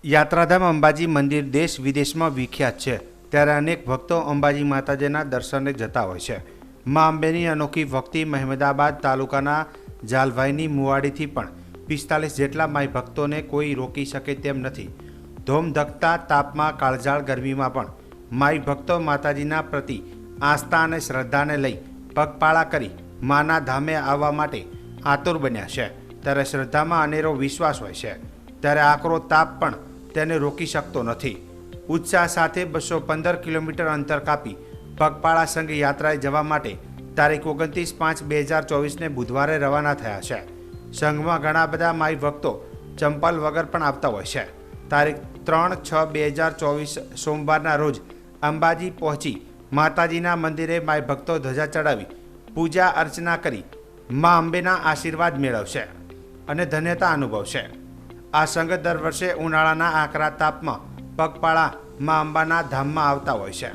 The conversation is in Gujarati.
યાત્રાધામ અંબાજી મંદિર દેશ વિદેશમાં વિખ્યાત છે, ત્યારે અનેક ભક્તો અંબાજી માતાજીના દર્શને જતા હોય છે. મા અંબેની અનોખી ભક્તિ મહેમદાબાદ તાલુકાના જાલભાઈની મુવાડીથી પણ 45 જેટલા માઈ ભક્તોને કોઈ રોકી શકે તેમ નથી. ધોમધકતા તાપમાં કાળઝાળ ગરમીમાં પણ માઈ ભક્તો માતાજીના પ્રતિ આસ્થા અને શ્રદ્ધાને લઈ પગપાળા કરી માના ધામે આવવા માટે આતુર બન્યા છે. ત્યારે શ્રદ્ધામાં અનેરો વિશ્વાસ હોય છે, ત્યારે આકરો તાપ પણ તેને રોકી શકતો નથી. ઉત્સાહ સાથે 215 કિલોમીટર અંતર કાપી પગપાળા સંઘ યાત્રાએ જવા માટે તારીખ 29/5/2024 બુધવારે રવાના થયા છે. સંઘમાં ઘણા બધા માઈ ભક્તો ચંપલ વગર પણ આવતા હોય છે. તારીખ 3/6/2024 સોમવારના રોજ અંબાજી પહોંચી માતાજીના મંદિરે માઈ ભક્તો ધજા ચડાવી પૂજા અર્ચના કરી મા અંબેના આશીર્વાદ મેળવશે અને ધન્યતા અનુભવશે. આ સંઘ દર વર્ષે ઉનાળાના આકરા તાપમાં પગપાળા મા અંબાના ધામમાં આવતા હોય છે.